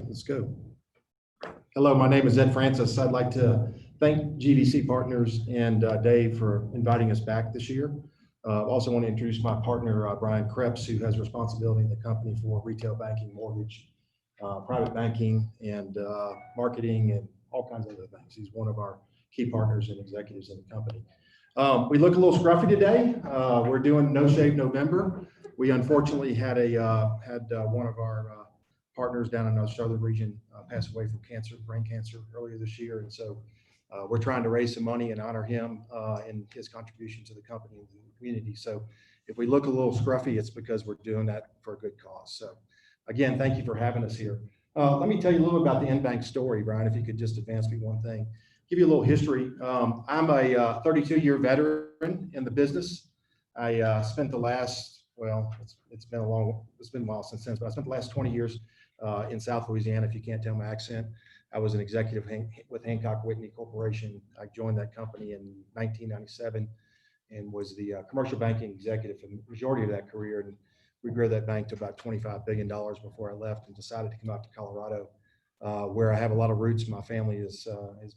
Let's go. Hello, my name is Ed Francis. I'd like to thank GDC Partners and Dave for inviting us back this year. I also want to introduce my partner, Brian Krebs, who has responsibility in the company for retail banking, mortgage, private banking, and marketing, and all kinds of other things. He's one of our key partners and executives in the company. We look a little scruffy today. We're doing No Shave November. We unfortunately had one of our partners down in our southern region pass away from cancer, brain cancer, earlier this year, and so we're trying to raise some money and honor him and his contribution to the company and the community. So if we look a little scruffy, it's because we're doing that for a good cause. So again, thank you for having us here. Let me tell you a little about the InBank story, Brian, if you could just advance me one thing. Give you a little history. I'm a 32-year veteran in the business. I spent the last, well, it's been a while since then, but I spent the last 20 years in South Louisiana, if you can't tell my accent. I was an executive with Hancock Whitney Corporation. I joined that company in 1997 and was the commercial banking executive for the majority of that career. And we grew that bank to about $25 billion before I left and decided to come out to Colorado, where I have a lot of roots. My family has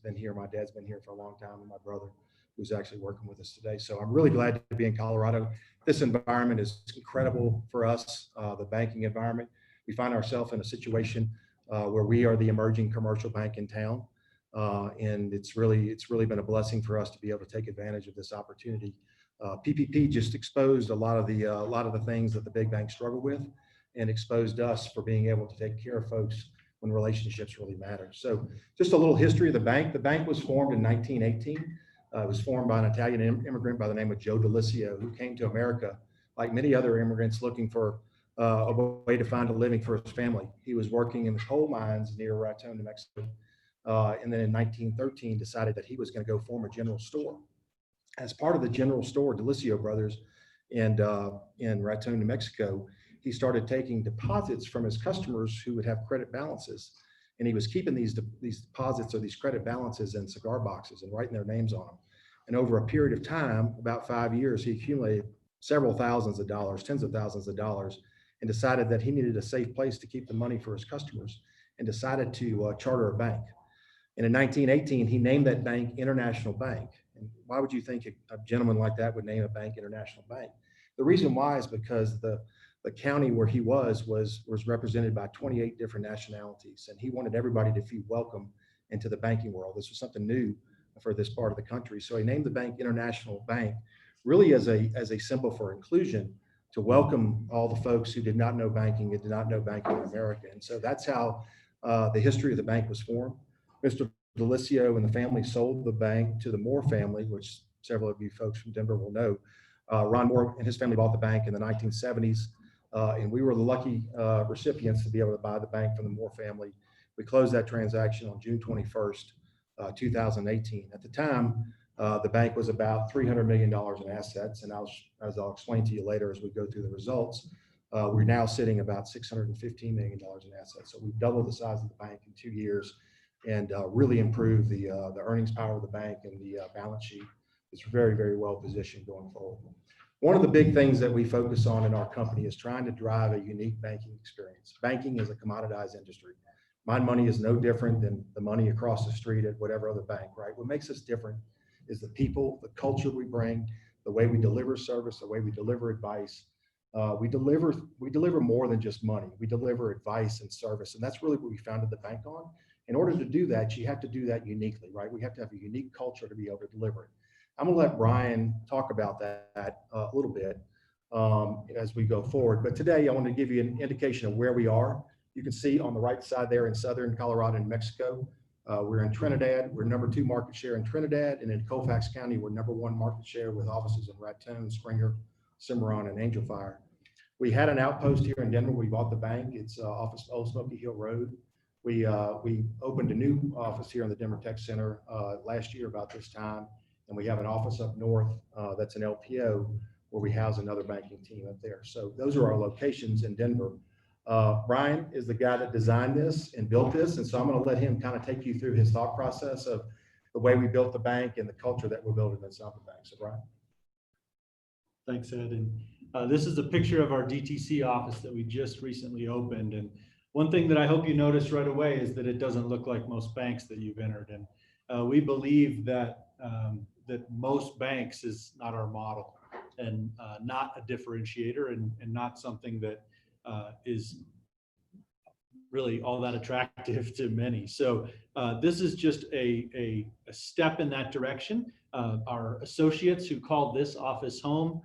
been here. My dad's been here for a long time, and my brother, who's actually working with us today. So I'm really glad to be in Colorado. This environment is incredible for us, the banking environment. We find ourselves in a situation where we are the emerging commercial bank in town, and it's really been a blessing for us to be able to take advantage of this opportunity. PPP just exposed a lot of the things that the big banks struggle with, and exposed us for being able to take care of folks when relationships really matter. So just a little history of the bank. The bank was formed in 1918. It was formed by an Italian immigrant by the name of Joe Delisio, who came to America like many other immigrants looking for a way to find a living for his family. He was working in the coal mines near Raton, New Mexico, and then in 1913 decided that he was going to go form a general store. As part of the general store, Delisio Brothers, in Raton, New Mexico, he started taking deposits from his customers who would have credit balances, and he was keeping these deposits or these credit balances in cigar boxes and writing their names on them. And over a period of time, about 5 years, he accumulated several thousands of dollars, tens of thousands of dollars, and decided that he needed a safe place to keep the money for his customers, and decided to charter a bank. And in 1918, he named that bank International Bank. And why would you think a gentleman like that would name a bank International Bank? The reason why is because the county where he was represented by 28 different nationalities, and he wanted everybody to feel welcome into the banking world. This was something new for this part of the country. So he named the bank International Bank, really as a symbol for inclusion, to welcome all the folks who did not know banking and did not know banking in America. And so that's how the history of the bank was formed. Mr. Delisio and the family sold the bank to the Moore family, which several of you folks from Denver will know. Ron Moore and his family bought the bank in the 1970s, and we were the lucky recipients to be able to buy the bank from the Moore family. We closed that transaction on June 21st, 2018. At the time, the bank was about $300 million in assets, and as I'll explain to you later as we go through the results, we're now sitting about $615 million in assets. So we've doubled the size of the bank in 2 years, and really improved the earnings power of the bank, and the balance sheet is very, very well positioned going forward. One of the big things that we focus on in our company is trying to drive a unique banking experience. Banking is a commoditized industry. My money is no different than the money across the street at whatever other bank, right? What makes us different is the people, the culture we bring, the way we deliver service, the way we deliver advice. We deliver more than just money. We deliver advice and service, and that's really what we founded the bank on. In order to do that, you have to do that uniquely, right? We have to have a unique culture to be able to deliver it. I'm going to let Brian talk about that a little bit as we go forward. But today, I want to give you an indication of where we are. You can see on the right side there in southern Colorado and Mexico, we're in Trinidad. We're #2 market share in Trinidad, and in Colfax County, we're #1 market share with offices in Raton, Springer, Cimarron, and Angel Fire. We had an outpost here in Denver. We bought the bank. It's off of Old Smoky Hill Road. We opened a new office here in the Denver Tech Center last year about this time, and we have an office up north that's an LPO where we house another banking team up there. So those are our locations in Denver. Brian is the guy that designed this and built this, and so I'm going to let him kind of take you through his thought process of the way we built the bank and the culture that we're building inside the bank. So Brian. Thanks, Ed. And this is a picture of our DTC office that we just recently opened. And One thing that I hope you notice right away is that it doesn't look like most banks that you've entered in. We believe that that most banks is not our model, and not a differentiator, and not something that is really all that attractive to many. So this is just a step in that direction. Our associates who called this office home,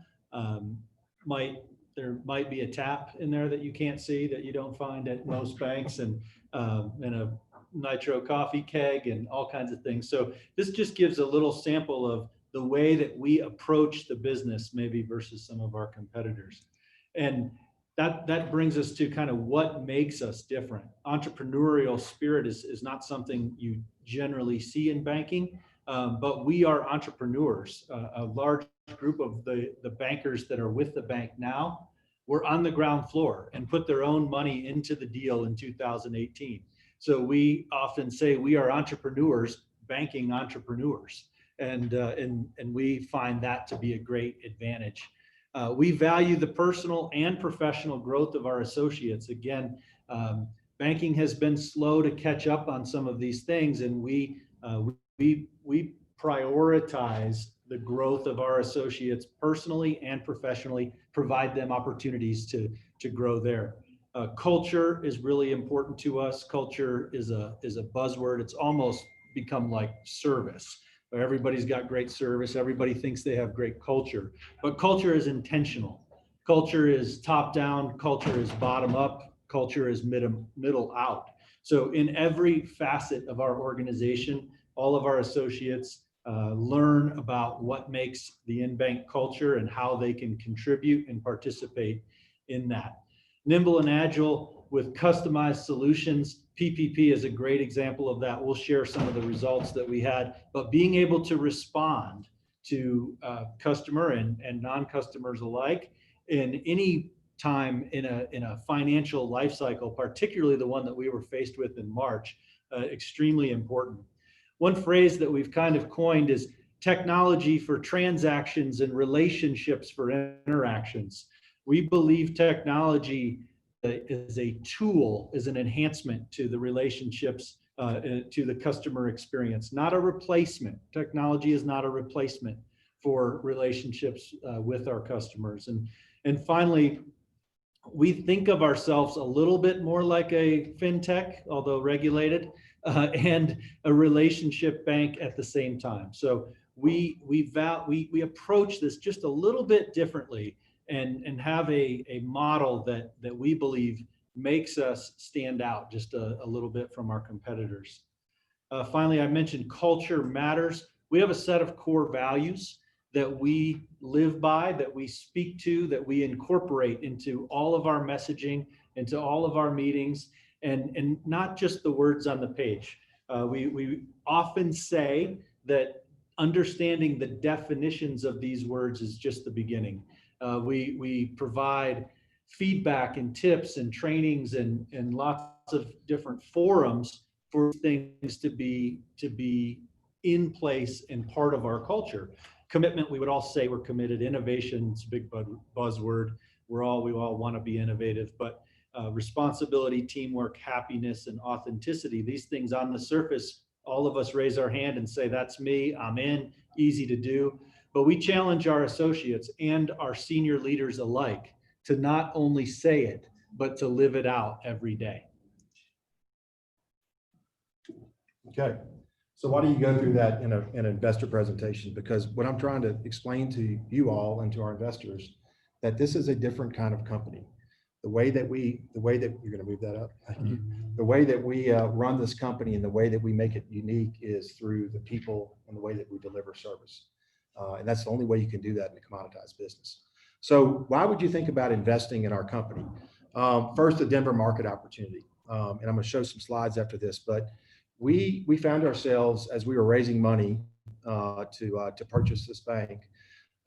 there might be a tap in there that you can't see, that you don't find at most banks, and a nitro coffee keg and all kinds of things. So this just gives a little sample of the way that we approach the business, maybe versus some of our competitors. And that brings us to kind of what makes us different. Entrepreneurial spirit is not something you generally see in banking, but we are entrepreneurs. A large group of the bankers that are with the bank now were on the ground floor and put their own money into the deal in 2018. So we often say we are entrepreneurs banking entrepreneurs, and we find that to be a great advantage. We value the personal and professional growth of our associates. Again, banking has been slow to catch up on some of these things, and we prioritize the growth of our associates personally and professionally, provide them opportunities to grow there. Culture is really important to us. Culture is a buzzword. It's almost become like service. Everybody's got great service. Everybody thinks they have great culture, but culture is intentional. Culture is top down. Culture is bottom up. Culture is middle out. So in every facet of our organization, all of our associates learn about what makes the InBank culture and how they can contribute and participate in that. Nimble and agile with customized solutions. PPP is a great example of that. We'll share some of the results that we had, but being able to respond to customer and non-customers alike in any time in a financial life cycle, particularly the one that we were faced with in March, extremely important. One phrase that we've kind of coined is technology for transactions and relationships for interactions. We believe technology is a tool, is an enhancement to the relationships, to the customer experience, not a replacement. Technology is not a replacement for relationships with our customers. And finally, we think of ourselves a little bit more like a fintech, although regulated, and a relationship bank at the same time. So we approach this just a little bit differently, and have a model that we believe makes us stand out just a little bit from our competitors. Finally, I mentioned culture matters. We have a set of core values that we live by, that we speak to, that we incorporate into all of our messaging, into all of our meetings, and not just the words on the page. We often say that understanding the definitions of these words is just the beginning. We provide feedback and tips and trainings and lots of different forums for things to be in place and part of our culture. Commitment, we would all say we're committed. Innovation's a big buzzword. We all want to be innovative, but responsibility, teamwork, happiness, and authenticity, these things on the surface, all of us raise our hand and say, that's me, I'm in, easy to do. But we challenge our associates and our senior leaders alike to not only say it, but to live it out every day. Okay, so why do you go through that in an investor presentation? Because what I'm trying to explain to you all and to our investors, that this is a different kind of company. The way that you're going to move that up. The way that we run this company and the way that we make it unique is through the people and the way that we deliver service. And that's the only way you can do that in a commoditized business. So why would you think about investing in our company? First, the Denver market opportunity. And I'm going to show some slides after this, but we found ourselves as we were raising money to purchase this bank,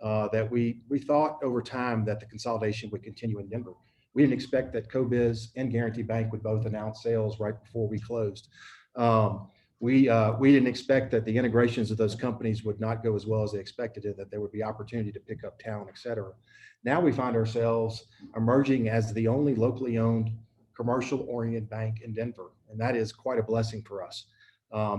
that we thought over time that the consolidation would continue in Denver. We didn't expect that CoBiz and Guarantee Bank would both announce sales right before we closed. We didn't expect that the integrations of those companies would not go as well as they expected it, that there would be opportunity to pick up talent, et cetera. Now we find ourselves emerging as the only locally owned commercial-oriented bank in Denver, and that is quite a blessing for us.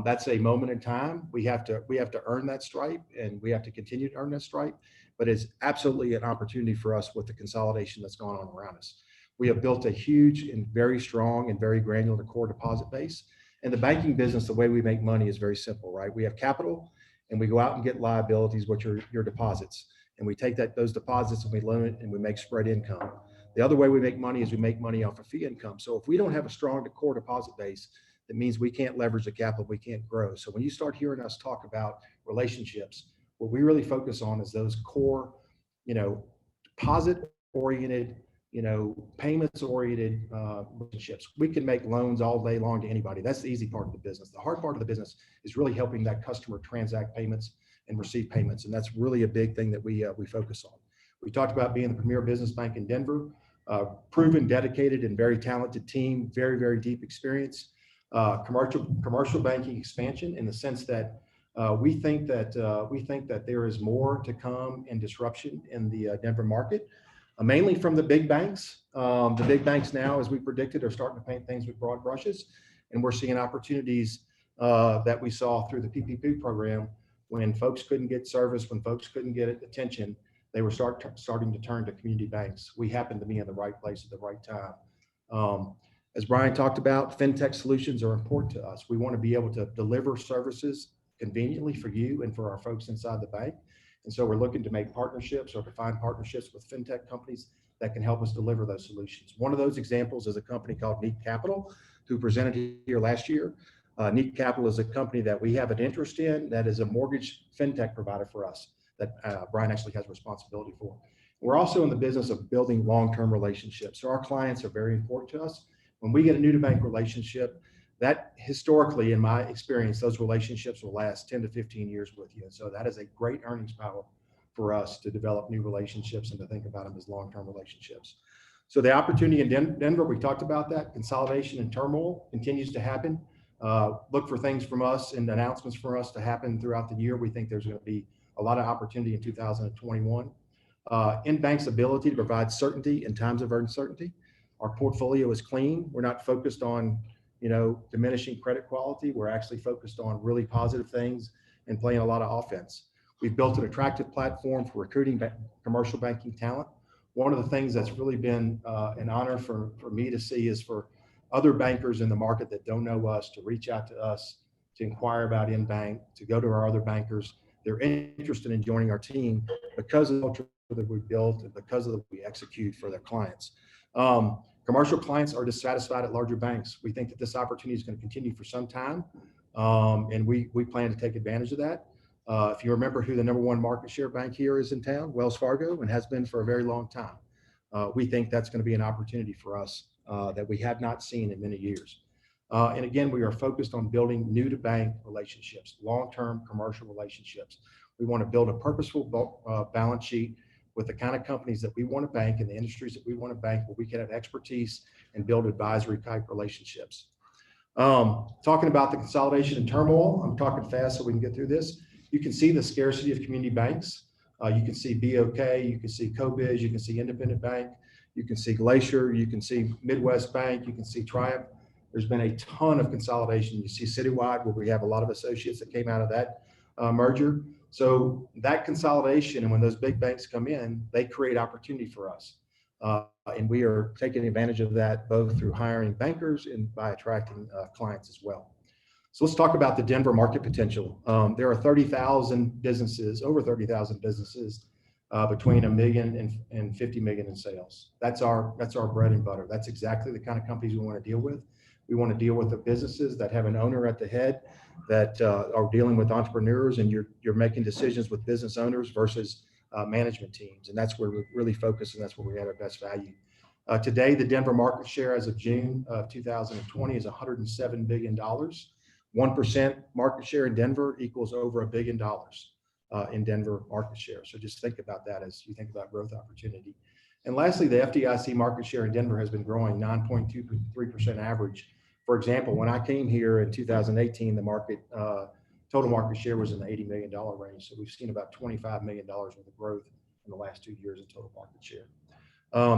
That's a moment in time. We have to earn that stripe, and we have to continue to earn that stripe. But it's absolutely an opportunity for us with the consolidation that's going on around us. We have built a huge and very strong and very granular core deposit base. And the banking business, the way we make money is very simple, right? We have capital, and we go out and get liabilities, which are your deposits, and we take those deposits and we loan it, and we make spread income. The other way we make money is we make money off of fee income. So if we don't have a strong core deposit base, that means we can't leverage the capital, we can't grow. So when you start hearing us talk about relationships, what we really focus on is those core, deposit oriented, payments oriented relationships. We can make loans all day long to anybody. That's the easy part of the business. The hard part of the business is really helping that customer transact payments and receive payments. And that's really a big thing that we focus on. We talked about being the premier business bank in Denver, proven, dedicated, and very talented team, very, very deep experience. Commercial banking expansion in the sense that we think that there is more to come in disruption in the Denver market, mainly from the big banks. The big banks now, as we predicted, are starting to paint things with broad brushes, and we're seeing opportunities that we saw through the PPP program. When folks couldn't get service, when folks couldn't get attention, they were starting to turn to community banks. We happen to be in the right place at the right time. As Brian talked about, fintech solutions are important to us. We want to be able to deliver services conveniently for you and for our folks inside the bank. And so we're looking to make partnerships or to find partnerships with fintech companies that can help us deliver those solutions. One of those examples is a company called Neat Capital, who presented here last year. Neat Capital is a company that we have an interest in, that is a mortgage fintech provider for us that Brian actually has responsibility for. We're also in the business of building long-term relationships. So our clients are very important to us. When we get a new to bank relationship, that historically, in my experience, those relationships will last 10 to 15 years with you. And so that is a great earnings power for us to develop new relationships and to think about them as long-term relationships. So the opportunity in Denver, we talked about that. Consolidation and turmoil continues to happen. Look for things from us and announcements for us to happen throughout the year. We think there's going to be a lot of opportunity in 2021. InBank's ability to provide certainty in times of uncertainty. Our portfolio is clean. We're not focused on, diminishing credit quality. We're actually focused on really positive things and playing a lot of offense. We've built an attractive platform for recruiting commercial banking talent. One of the things that's really been an honor for me to see is for other bankers in the market that don't know us to reach out to us, to inquire about InBank, to go to our other bankers. They're interested in joining our team because of the culture that we've built and because of the way we execute for their clients. Commercial clients are dissatisfied at larger banks. We think that this opportunity is going to continue for some time, and we plan to take advantage of that. If you remember who the #1 market share bank here is in town, Wells Fargo, and has been for a very long time. We think that's going to be an opportunity for us that we have not seen in many years. And again, we are focused on building new to bank relationships, long-term commercial relationships. We want to build a purposeful balance sheet with the kind of companies that we want to bank and the industries that we want to bank, where we can have expertise and build advisory type relationships. Talking about the consolidation and turmoil, I'm talking fast so we can get through this. You can see the scarcity of community banks. You can see BOK, you can see CoBiz, you can see Independent Bank, you can see Glacier, you can see Midwest Bank, you can see Triumph. There's been a ton of consolidation. You see Citywide, where we have a lot of associates that came out of that merger. So that consolidation, and when those big banks come in, they create opportunity for us. And we are taking advantage of that both through hiring bankers and by attracting clients as well. So let's talk about the Denver market potential. There are 30,000 businesses, over 30,000 businesses between $1 million and $50 million in sales. That's our bread and butter. That's exactly the kind of companies we want to deal with. We want to deal with the businesses that have an owner at the head, that are dealing with entrepreneurs, and you're making decisions with business owners versus management teams. And that's where we're really focused, and that's where we have our best value. Today, the Denver market share as of June of 2020 is $107 billion. 1% market share in Denver equals over $1 billion in Denver market share. So just think about that as you think about growth opportunity. And lastly, the FDIC market share in Denver has been growing 9.23% average. For example, when I came here in 2018, the market total market share was in the $80 million range. So we've seen about $25 million worth of growth in the last 2 years in total market share.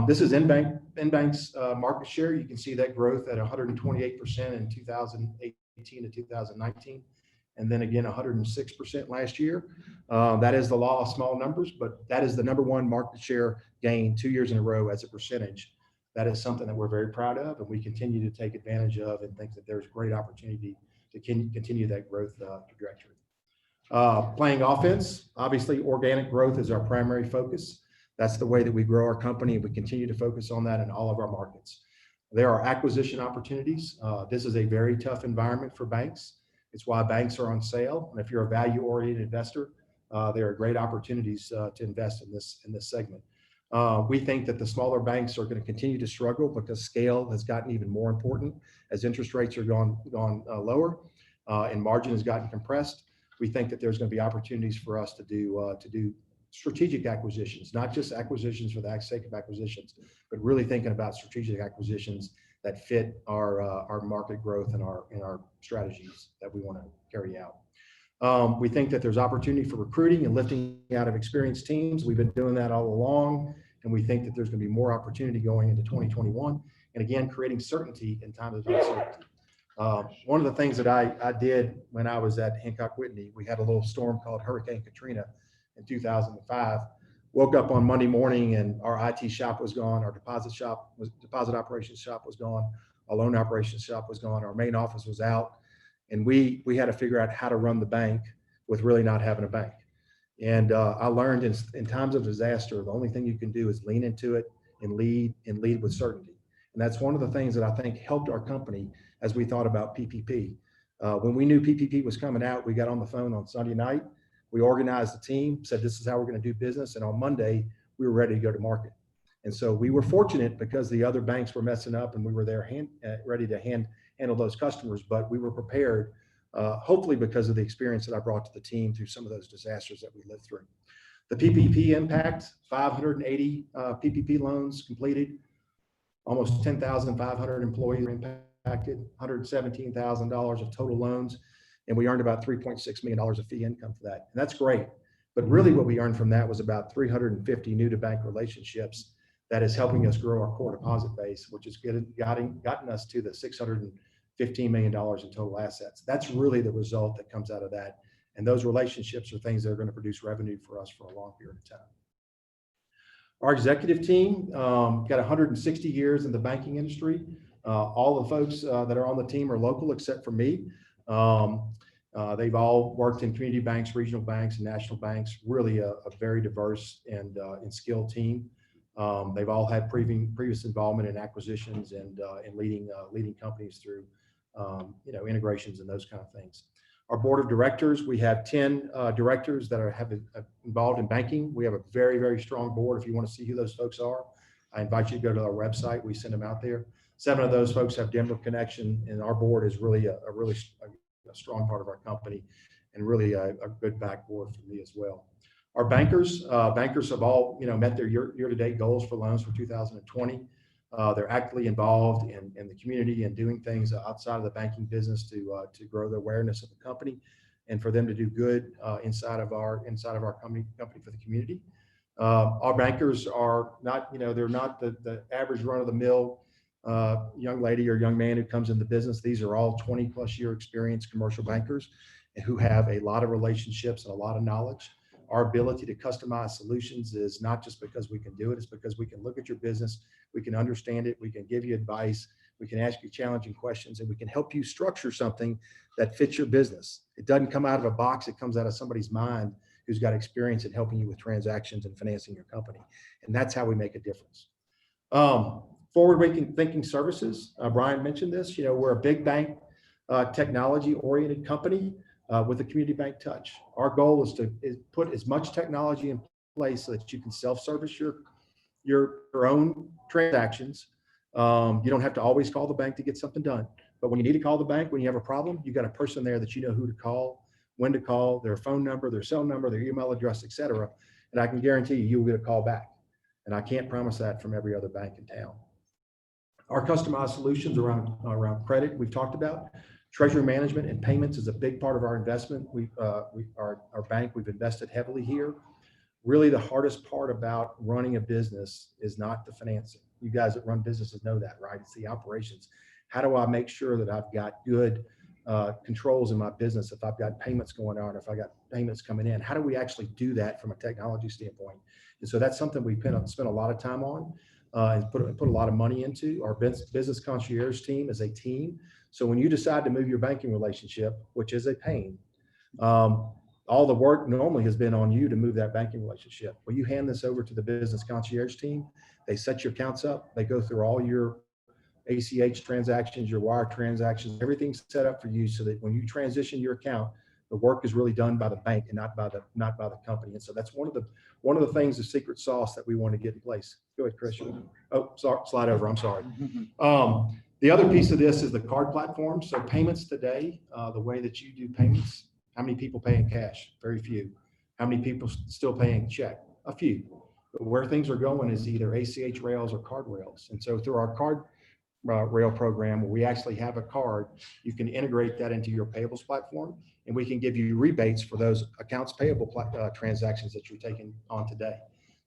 This is InBank's market share. You can see that growth at 128% in 2018 to 2019, and then again 106% last year. That is the law of small numbers, but that is the #1 market share gain 2 years in a row as a percentage. That is something that we're very proud of, and we continue to take advantage of and think that there's great opportunity to continue that growth trajectory. Playing offense, obviously organic growth is our primary focus. That's the way that we grow our company, and we continue to focus on that in all of our markets. There are acquisition opportunities. This is a very tough environment for banks. It's why banks are on sale. And if you're a value-oriented investor, there are great opportunities to invest in this segment. We think that the smaller banks are going to continue to struggle because scale has gotten even more important as interest rates are gone lower and margin has gotten compressed. We think that there's going to be opportunities for us to do strategic acquisitions, not just acquisitions for the sake of acquisitions, but really thinking about strategic acquisitions that fit our market growth and our strategies that we want to carry out. We think that there's opportunity for recruiting and lifting out of experienced teams. We've been doing that all along, and we think that there's going to be more opportunity going into 2021. And again, creating certainty in times of uncertainty. One of the things that I did when I was at Hancock Whitney, we had a little storm called Hurricane Katrina in 2005. Woke up on Monday morning and our IT shop was gone, our deposit operations shop was gone, our loan operations shop was gone, our main office was out, and we had to figure out how to run the bank with really not having a bank. And I learned in times of disaster, the only thing you can do is lean into it and lead with certainty. And that's one of the things that I think helped our company as we thought about PPP. When we knew PPP was coming out, we got on the phone on Sunday night. We organized the team, said this is how we're going to do business, and on Monday we were ready to go to market. And so we were fortunate because the other banks were messing up, and we were there ready to handle those customers. But we were prepared, hopefully because of the experience that I brought to the team through some of those disasters that we lived through. The PPP impact: 580 PPP loans completed, almost 10,500 employees were impacted, $117,000 of total loans. And we earned about $3.6 million of fee income for that. And that's great. But really what we earned from that was about 350 new to bank relationships that is helping us grow our core deposit base, which has gotten us to the $615 million in total assets. That's really the result that comes out of that. And those relationships are things that are going to produce revenue for us for a long period of time. Our executive team got 160 years in the banking industry. All the folks that are on the team are local except for me. They've all worked in community banks, regional banks, and national banks. Really a very diverse and skilled team. They've all had previous involvement in acquisitions and in leading companies through integrations and those kind of things. Our board of directors, we have 10 directors that have been involved in banking. We have a very, very strong board. If you want to see who those folks are, I invite you to go to our website. We send them out there. 7 of those folks have Denver connection, and our board is really a strong part of our company and really a good backboard for me as well. Our bankers have all met their year-to-date goals for loans for 2020. They're actively involved in the community and doing things outside of the banking business to grow the awareness of the company and for them to do good inside of our company for the community. Our bankers are not, they're not the average run-of-the-mill young lady or young man who comes in the business. These are all 20+ year experienced commercial bankers who have a lot of relationships and a lot of knowledge. Our ability to customize solutions is not just because we can do it, it's because we can look at your business, we can understand it, we can give you advice, we can ask you challenging questions, and we can help you structure something that fits your business. It doesn't come out of a box, it comes out of somebody's mind who's got experience in helping you with transactions and financing your company. And that's how we make a difference. Forward-looking thinking services. Brian mentioned this. We're a big bank, technology-oriented company with a community bank touch. Our goal is to put as much technology in place so that you can self-service your own transactions. You don't have to always call the bank to get something done. But when you need to call the bank, when you have a problem, you got a person there that you know who to call, when to call, their phone number, their cell number, their email address, etc. And I can guarantee you will get a call back. And I can't promise that from every other bank in town. Our customized solutions around credit, we've talked about. Treasury management and payments is a big part of our investment. Our bank, we've invested heavily here. really the hardest part about running a business is not the financing. You guys that run businesses know that, right? It's the operations. How do I make sure that I've got good controls in my business? If I've got payments going on, if I got payments coming in, how do we actually do that from a technology standpoint? And so that's something we spent a lot of time on and put a lot of money into. Our business concierge team is a team. So when you decide to move your banking relationship, which is a pain, all the work normally has been on you to move that banking relationship. Well, you hand this over to the business concierge team. They set your accounts up. They go through all your ACH transactions, your wire transactions, everything's set up for you so that when you transition your account, the work is really done by the bank and not by the company. And so that's one of the things, the secret sauce that we want to get in place. Go ahead, Chris. Oh, sorry, slide over. I'm sorry. The other piece of this is the card platform. So payments today, the way that you do payments, how many people pay in cash? Very few. How many people still paying check? A few. But where things are going is either ACH rails or card rails. And so through our card rail program, where we actually have a card, you can integrate that into your payables platform, and we can give you rebates for those accounts payable transactions that you're taking on today.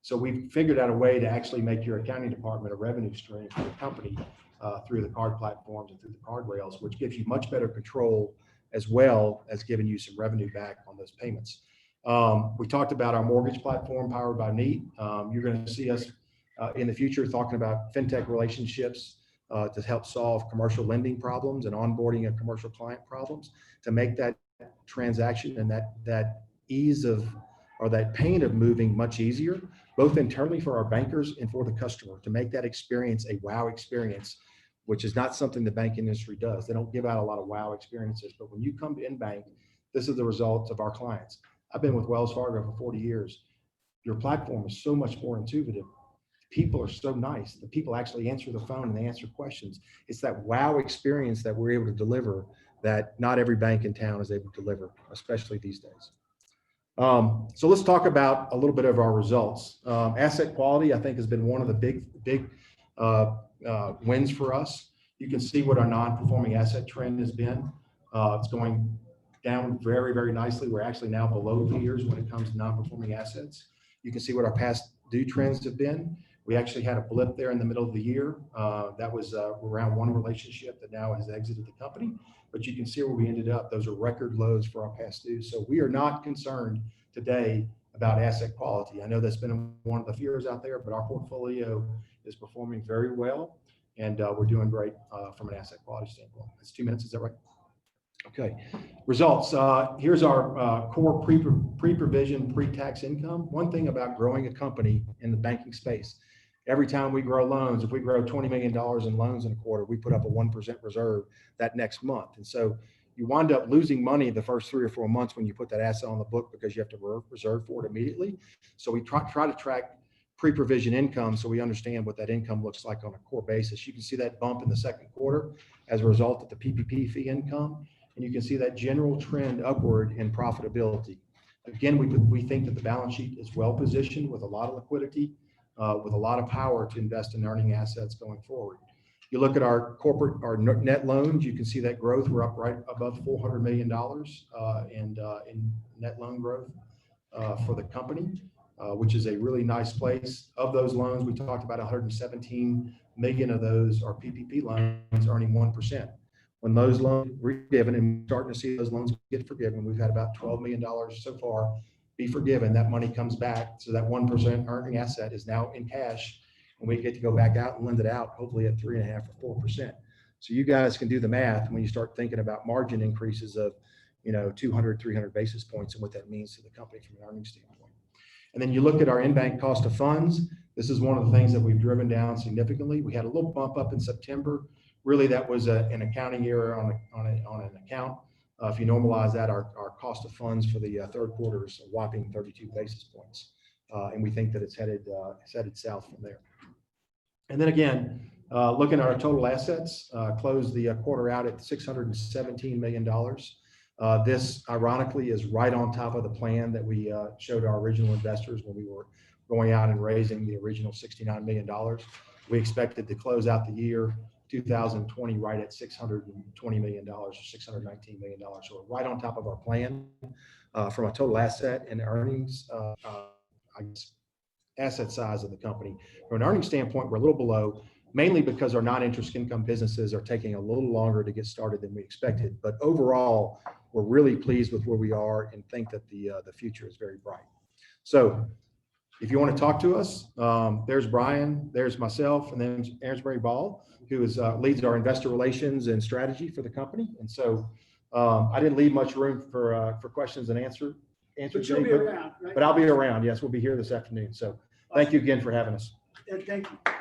So we figured out a way to actually make your accounting department a revenue stream for the company through the card platforms and through the card rails, which gives you much better control as well as giving you some revenue back on those payments. We talked about our mortgage platform powered by Neat. You're going to see us in the future talking about fintech relationships to help solve commercial lending problems and onboarding of commercial client problems, to make that transaction and that ease of, or that pain of moving much easier, both internally for our bankers and for the customer, to make that experience a wow experience, which is not something the bank industry does. They don't give out a lot of wow experiences, but when you come to InBank, this is the results of our clients. I've been with Wells Fargo for 40 years. Your platform is so much more intuitive. People are so nice. The people actually answer the phone and they answer questions. It's that wow experience that we're able to deliver that not every bank in town is able to deliver, especially these days. So let's talk about a little bit of our results. Asset quality, I think, has been one of the big wins for us. You can see what our non-performing asset trend has been. It's going down very, very nicely. We're actually now below peers when it comes to non-performing assets. You can see what our past due trends have been. We actually had a blip there in the middle of the year. That was around one relationship that now has exited the company. But you can see where we ended up. Those are record lows for our past dues. So we are not concerned today about asset quality. I know that's been one of the fears out there, but our portfolio is performing very well, and we're doing great from an asset quality standpoint. That's 2 minutes, is that right? Okay, results. Here's our core pre-provision, pre-tax income. One thing about growing a company in the banking space, every time we grow loans, if we grow $20 million in loans in a quarter, we put up a 1% reserve that next month. And so you wind up losing money the first 3 or 4 months when you put that asset on the book because you have to reserve for it immediately. So we try to track pre-provision income so we understand what that income looks like on a core basis. You can see that bump in the second quarter as a result of the PPP fee income. And you can see that general trend upward in profitability. Again, we think that the balance sheet is well positioned with a lot of liquidity, with a lot of power to invest in earning assets going forward. You look at our net loans, you can see that growth. We're up right above $400 million in net loan growth for the company, which is a really nice place. Of those loans, we talked about 117 million of those are PPP loans earning 1%. When those loans are forgiven, and we're starting to see those loans get forgiven, we've had about $12 million so far be forgiven. That money comes back, so that 1% earning asset is now in cash, and we get to go back out and lend it out, hopefully at 3.5 or 4%. So you guys can do the math when you start thinking about margin increases of 200, 300 basis points and what that means to the company from an earnings standpoint. And then you look at our InBank cost of funds. This is one of the things that we've driven down significantly. We had a little bump up in September. Really, that was an accounting error on an account. If you normalize that, our cost of funds for the third quarter is a whopping 32 basis points. And we think that it's headed south from there. And then again, looking at our total assets, closed the quarter out at $617 million. This, ironically, is right on top of the plan that we showed our original investors when we were going out and raising the original $69 million. We expected to close out the year 2020 right at $620 million or $619 million. So we're right on top of our plan from a total asset and earnings asset size of the company. From an earnings standpoint, we're a little below, mainly because our non-interest income businesses are taking a little longer to get started than we expected. But overall, we're really pleased with where we are and think that the future is very bright. So if you want to talk to us, there's Brian, there's myself, and then Aaron'sbury Ball, who leads our investor relations and strategy for the company. And so I didn't leave much room for questions and answers. But you'll be around, right? But I'll be around. Yes, we'll be here this afternoon. So thank you again for having us. Thank you.